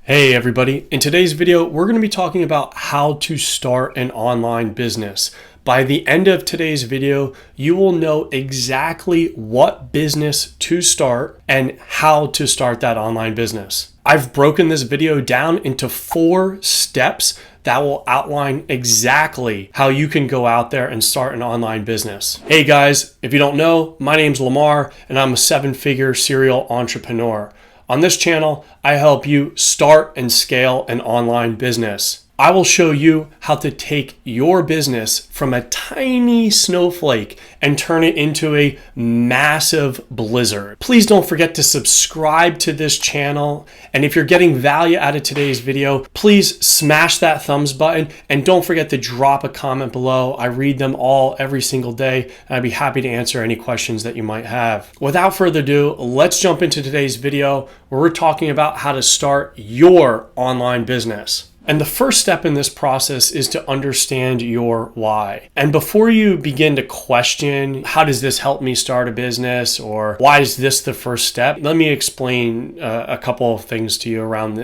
Hey everybody, in today's video, we're going to be talking about how to start an online business. By the end of today's video, you will know exactly what business to start and how to start that online business. I've broken this video down into 4 steps that will outline exactly how you can go out there and start an online business. Hey guys, if you don't know, my name's Lamar and I'm a 7-figure serial entrepreneur. On this channel, I help you start and scale an online business. I will show you how to take your business from a tiny snowflake and turn it into a massive blizzard. Please don't forget to subscribe to this channel. And if you're getting value out of today's video, please smash that thumbs button and don't forget to drop a comment below. I read them all every single day and I'd be happy to answer any questions that you might have. Without further ado, let's jump into today's video where we're talking about how to start your online business. And the first step in this process is to understand your why. And before you begin to question, how does this help me start a business, or why is this the first step? Let me explain a couple of things to you around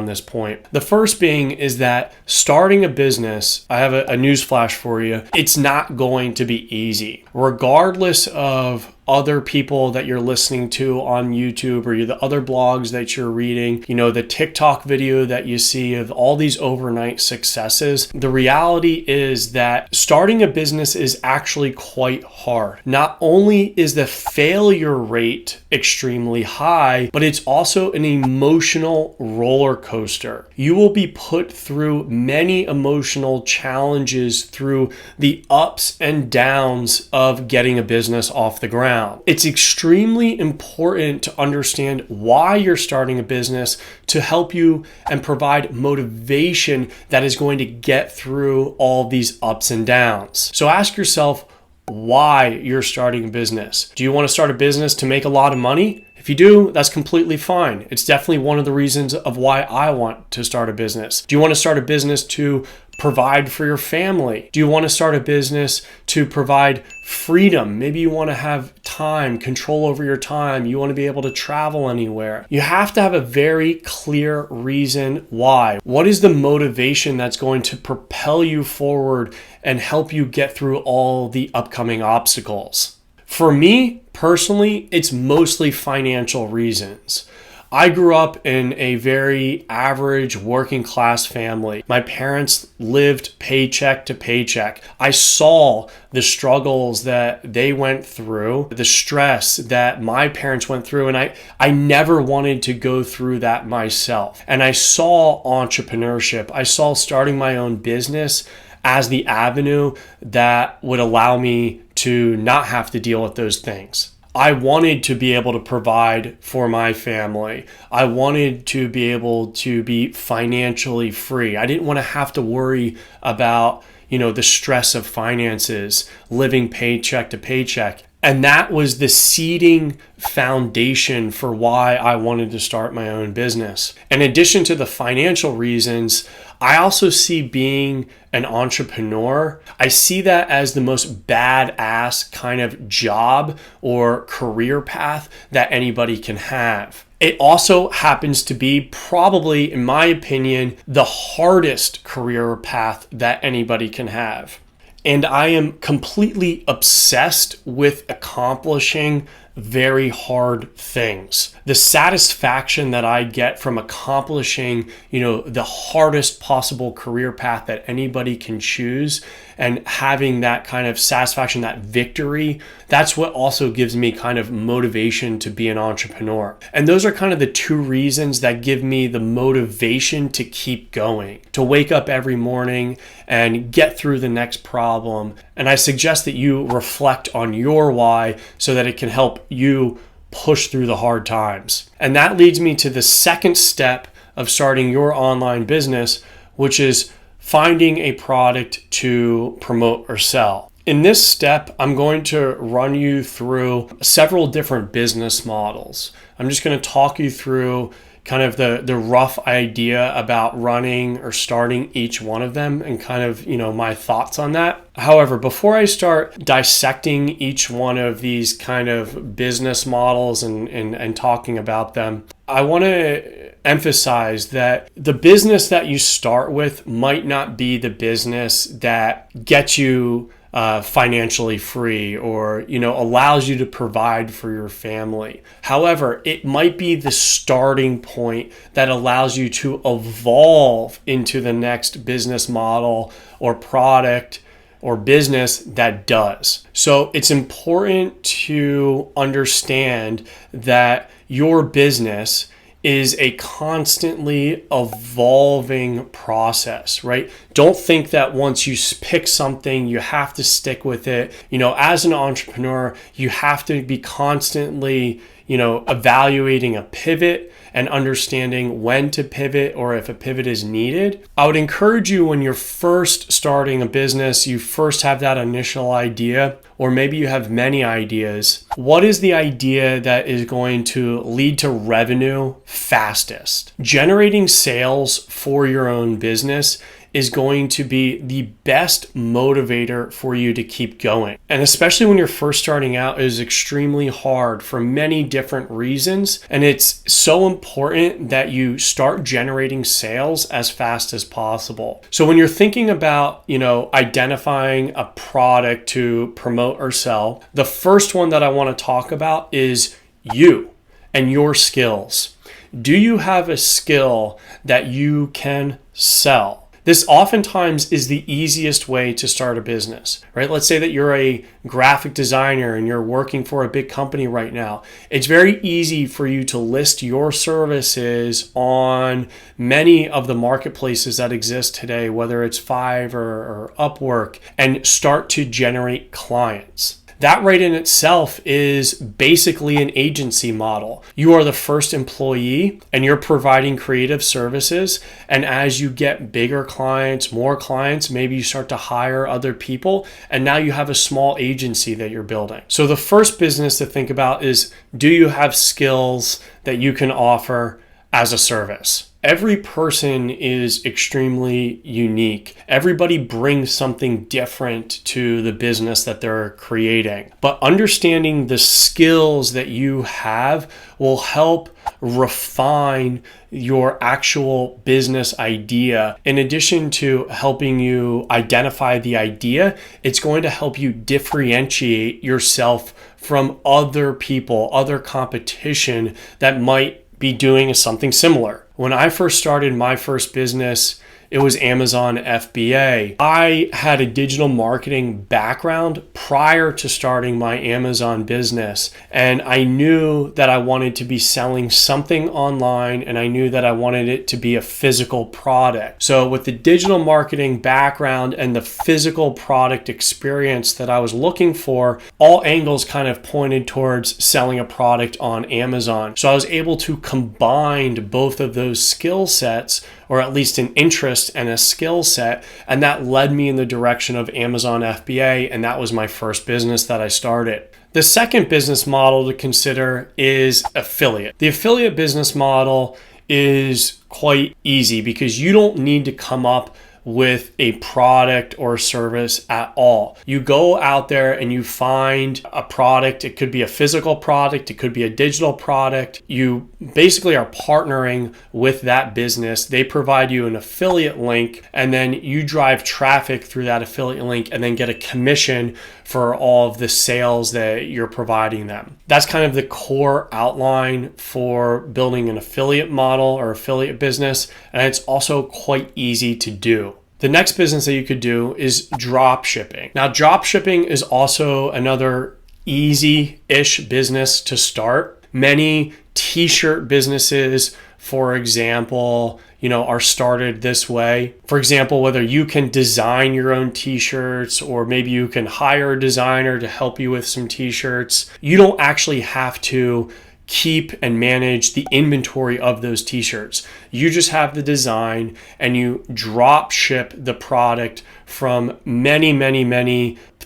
this point. The first being is that starting a business, I have a news flash for you, it's not going to be easy. Regardless of other people that you're listening to on YouTube or the other blogs that you're reading, the TikTok video that you see of all these overnight successes, the reality is that starting a business is actually quite hard. Not only is the failure rate extremely high, but it's also an emotional roller coaster. You will be put through many emotional challenges through the ups and downs of getting a business off the ground. It's extremely important to understand why you're starting a business to help you and provide motivation that is going to get through all these ups and downs. So ask yourself why you're starting a business. Do you want to start a business to make a lot of money? If you do, that's completely fine. It's definitely one of the reasons of why I want to start a business. Do you want to start a business to provide for your family? Do you want to start a business to provide freedom? Maybe you want to have time, control over your time. You want to be able to travel anywhere. You have to have a very clear reason why. What is the motivation that's going to propel you forward and help you get through all the upcoming obstacles? For me, personally, it's mostly financial reasons. I grew up in a very average working class family. My parents lived paycheck to paycheck. I saw the struggles that they went through, the stress that my parents went through, and I never wanted to go through that myself. And I saw entrepreneurship. I saw starting my own business as the avenue that would allow me to not have to deal with those things. I wanted to be able to provide for my family. I wanted to be able to be financially free. I didn't want to have to worry about, the stress of finances, living paycheck to paycheck. And that was the seeding foundation for why I wanted to start my own business. In addition to the financial reasons, I also see being an entrepreneur, I see that as the most badass kind of job or career path that anybody can have. It also happens to be probably, in my opinion, the hardest career path that anybody can have. And I am completely obsessed with accomplishing very hard things. The satisfaction that I get from accomplishing, the hardest possible career path that anybody can choose and having that kind of satisfaction, that victory, that's what also gives me kind of motivation to be an entrepreneur. And those are kind of the 2 reasons that give me the motivation to keep going, to wake up every morning and get through the next problem. And I suggest that you reflect on your why so that it can help you push through the hard times. And that leads me to the second step of starting your online business, which is finding a product to promote or sell. In this step, I'm going to run you through several different business models. I'm just going to talk you through kind of the rough idea about running or starting each one of them and kind of, my thoughts on that. However, before I start dissecting each one of these kind of business models and talking about them, I want to emphasize that the business that you start with might not be the business that gets you financially free or allows you to provide for your family. However, it might be the starting point that allows you to evolve into the next business model or product or business that does. So it's important to understand that your business is a constantly evolving process, right? Don't think that once you pick something, you have to stick with it. As an entrepreneur, you have to be constantly, evaluating a pivot and understanding when to pivot or if a pivot is needed. I would encourage you when you're first starting a business, you first have that initial idea, or maybe you have many ideas. What is the idea that is going to lead to revenue fastest? Generating sales for your own business is going to be the best motivator for you to keep going. And especially when you're first starting out, it is extremely hard for many different reasons. And it's so important that you start generating sales as fast as possible. So when you're thinking about, identifying a product to promote or sell, the first one that I want to talk about is you and your skills. Do you have a skill that you can sell? This oftentimes is the easiest way to start a business, right? Let's say that you're a graphic designer and you're working for a big company right now. It's very easy for you to list your services on many of the marketplaces that exist today, whether it's Fiverr or Upwork, and start to generate clients. That right in itself is basically an agency model. You are the first employee and you're providing creative services. And as you get bigger clients, more clients, maybe you start to hire other people. And now you have a small agency that you're building. So the first business to think about is, do you have skills that you can offer as a service? Every person is extremely unique. Everybody brings something different to the business that they're creating. But understanding the skills that you have will help refine your actual business idea. In addition to helping you identify the idea, it's going to help you differentiate yourself from other people, other competition that might be doing something similar. When I first started my first business, it was Amazon FBA. I had a digital marketing background prior to starting my Amazon business, and I knew that I wanted to be selling something online, and I knew that I wanted it to be a physical product. So with the digital marketing background and the physical product experience that I was looking for, all angles kind of pointed towards selling a product on Amazon. So I was able to combine both of those skill sets, or at least an interest and a skill set. And that led me in the direction of Amazon FBA. And that was my first business that I started. The second business model to consider is affiliate. The affiliate business model is quite easy because you don't need to come up with a product or service at all. You go out there and you find a product. It could be a physical product. It could be a digital product. You basically are partnering with that business. They provide you an affiliate link, and then you drive traffic through that affiliate link and then get a commission for all of the sales that you're providing them. That's kind of the core outline for building an affiliate model or affiliate business, and it's also quite easy to do. The next business that you could do is drop shipping. Now, drop shipping is also another easy-ish business to start. Many t-shirt businesses, for example, are started this way. For example, whether you can design your own t-shirts, or maybe you can hire a designer to help you with some t-shirts. You don't actually have to keep and manage the inventory of those t-shirts. You just have the design and you drop ship the product from many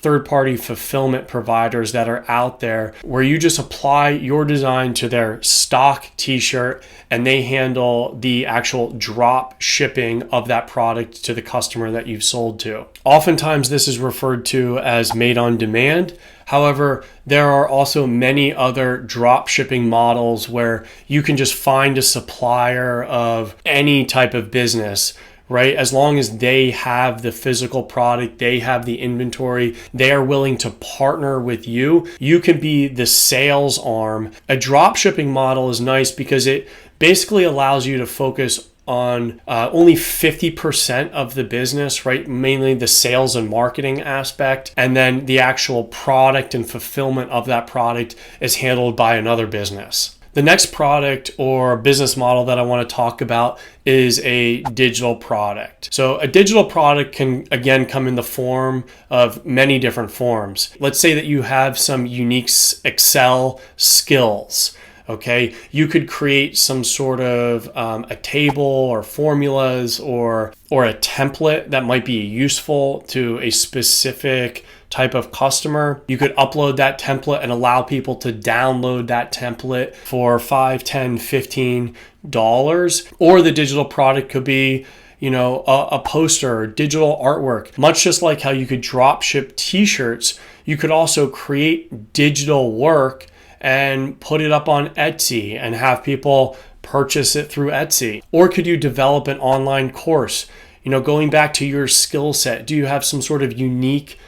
third-party fulfillment providers that are out there where you just apply your design to their stock t-shirt and they handle the actual drop shipping of that product to the customer that you've sold to. Oftentimes this is referred to as made on demand. However, there are also many other drop shipping models where you can just find a supplier of any type of business, right? As long as they have the physical product, they have the inventory, they are willing to partner with you. You can be the sales arm. A drop shipping model is nice because it basically allows you to focus on only 50% of the business, right? Mainly the sales and marketing aspect. And then the actual product and fulfillment of that product is handled by another business. The next product or business model that I want to talk about is a digital product. So a digital product can, again, come in the form of many different forms. Let's say that you have some unique Excel skills. Okay, you could create some sort of a table or formulas or a template that might be useful to a specific type of customer. You could upload that template and allow people to download that template for $5, $10, $15. Or the digital product could be, a poster or digital artwork. Much just like how you could drop ship t-shirts, you could also create digital work and put it up on Etsy and have people purchase it through Etsy. Or could you develop an online course? Going back to your skill set, do you have some sort of unique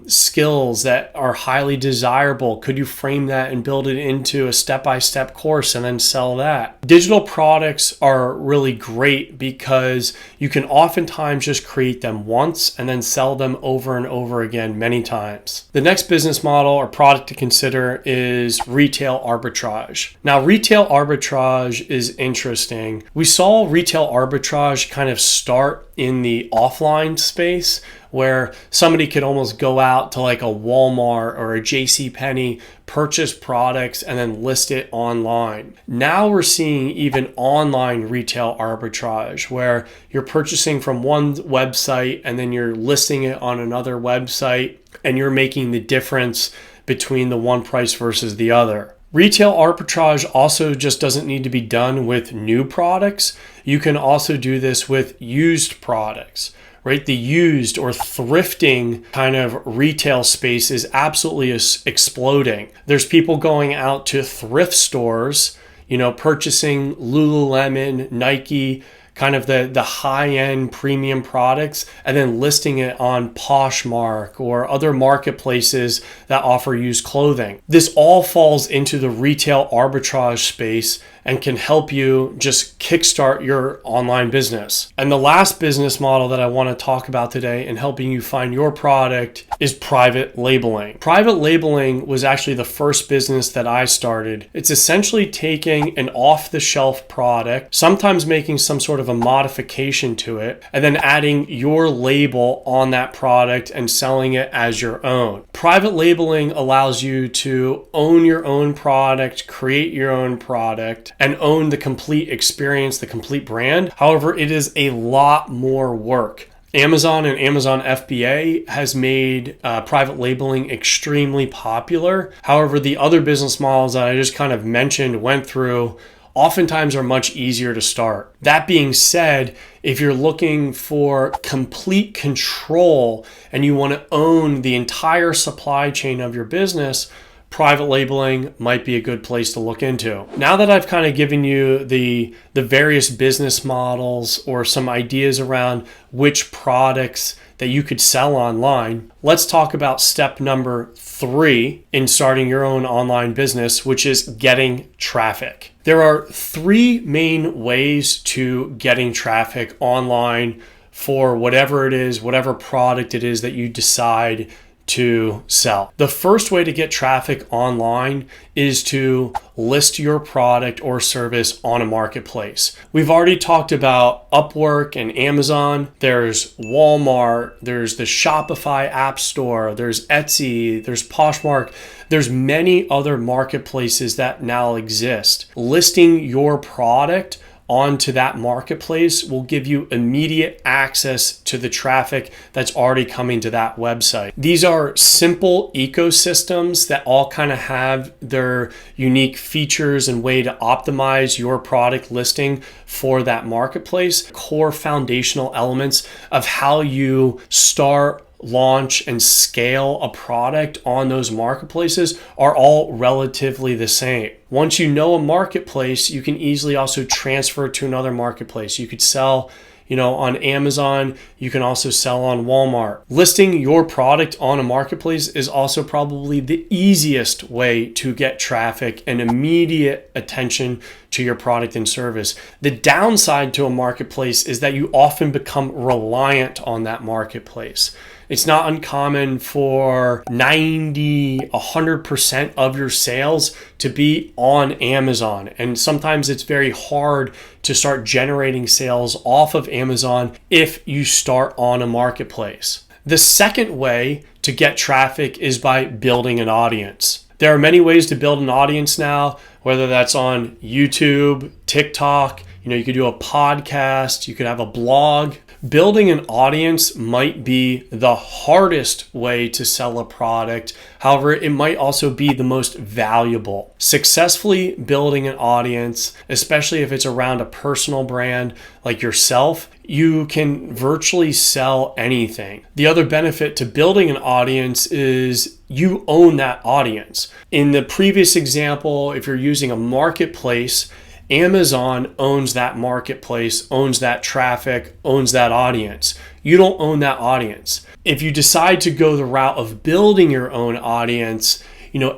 skills that are highly desirable? Could you frame that and build it into a step-by-step course and then sell that? Digital products are really great because you can oftentimes just create them once and then sell them over and over again many times. The next business model or product to consider is retail arbitrage. Now, retail arbitrage is interesting. We saw retail arbitrage kind of start in the offline space, where somebody could almost go out to like a Walmart or a JCPenney, purchase products, and then list it online. Now we're seeing even online retail arbitrage, where you're purchasing from one website and then you're listing it on another website, and you're making the difference between the one price versus the other. Retail arbitrage also just doesn't need to be done with new products. You can also do this with used products. Right? The used or thrifting kind of retail space is absolutely exploding. There's people going out to thrift stores, purchasing Lululemon, Nike, kind of the high-end premium products, and then listing it on Poshmark or other marketplaces that offer used clothing. This all falls into the retail arbitrage space and can help you just kickstart your online business. And the last business model that I want to talk about today in helping you find your product is private labeling. Private labeling was actually the first business that I started. It's essentially taking an off-the-shelf product, sometimes making some sort of a modification to it, and then adding your label on that product and selling it as your own. Private labeling allows you to own your own product, create your own product, and own the complete experience, the complete brand. However, it is a lot more work. Amazon and Amazon FBA has made private labeling extremely popular. However, the other business models that I just kind of mentioned, went through, oftentimes are much easier to start. That being said, if you're looking for complete control and you want to own the entire supply chain of your business, private labeling might be a good place to look into. Now that I've kind of given you the various business models or some ideas around which products that you could sell online, let's talk about step number 3 in starting your own online business, which is getting traffic. There are 3 main ways to getting traffic online for whatever it is, whatever product it is that you decide to sell. The first way to get traffic online is to list your product or service on a marketplace. We've already talked about Upwork and Amazon. There's Walmart, there's the Shopify app store, there's Etsy, there's Poshmark. There's many other marketplaces that now exist. Listing your product onto that marketplace will give you immediate access to the traffic that's already coming to that website. These are simple ecosystems that all kind of have their unique features and way to optimize your product listing for that marketplace. Core foundational elements of how you start, launch, and scale a product on those marketplaces are all relatively the same. Once you know a marketplace, you can easily also transfer to another marketplace. You could sell on Amazon. You can also sell on Walmart. Listing your product on a marketplace is also probably the easiest way to get traffic and immediate attention to your product and service. The downside to a marketplace is that you often become reliant on that marketplace. It's not uncommon for 100% of your sales to be on Amazon. And sometimes it's very hard to start generating sales off of Amazon if you start on a marketplace. The second way to get traffic is by building an audience. There are many ways to build an audience now, whether that's on YouTube, TikTok, you could do a podcast, you could have a blog. Building an audience might be the hardest way to sell a product. However, it might also be the most valuable. Successfully building an audience, especially if it's around a personal brand like yourself, you can virtually sell anything. The other benefit to building an audience is you own that audience. In the previous example, if you're using a marketplace, Amazon owns that marketplace, owns that traffic, owns that audience. You don't own that audience. If you decide to go the route of building your own audience,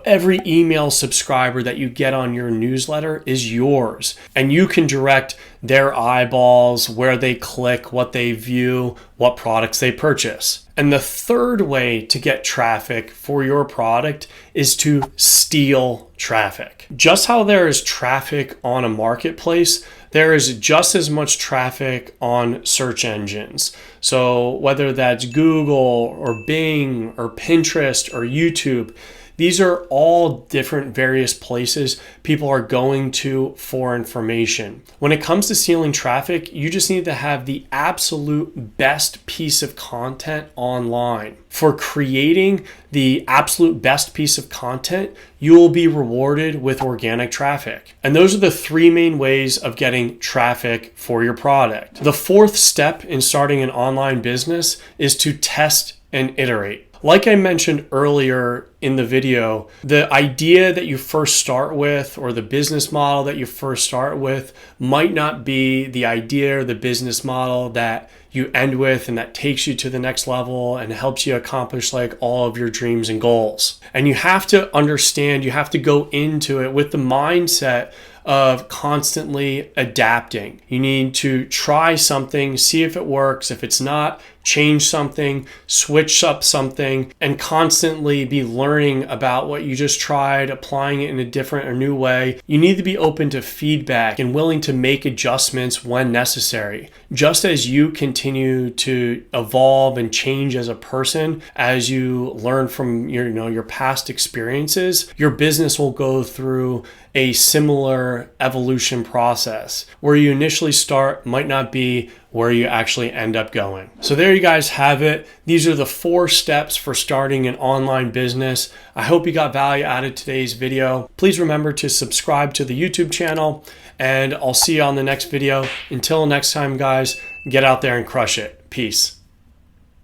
every email subscriber that you get on your newsletter is yours, and you can direct their eyeballs, where they click, what they view, what products they purchase. And the third way to get traffic for your product is to steal traffic. Just how there is traffic on a marketplace, there is just as much traffic on search engines. So whether that's Google or Bing or Pinterest or YouTube, these are all different various places people are going to for information. When it comes to stealing traffic, you just need to have the absolute best piece of content online. For creating the absolute best piece of content, you will be rewarded with organic traffic. And those are the three main ways of getting traffic for your product. The fourth step in starting an online business is to test and iterate. Like I mentioned earlier in the video, the idea that you first start with or the business model that you first start with might not be the idea or the business model that you end with and that takes you to the next level and helps you accomplish all of your dreams and goals. And you have to understand, you have to go into it with the mindset of constantly adapting. You need to try something, see if it works. If it's not, change something, switch up something, and constantly be learning about what you just tried, applying it in a different or new way. You need to be open to feedback and willing to make adjustments when necessary. Just as you continue to evolve and change as a person, as you learn from your past experiences, your business will go through a similar evolution process. Where you initially start might not be where you actually end up going. So there you guys have it. These are the 4 steps for starting an online business. I hope you got value out of today's video. Please remember to subscribe to the YouTube channel, and I'll see you on the next video. Until next time, guys, get out there and crush it. Peace.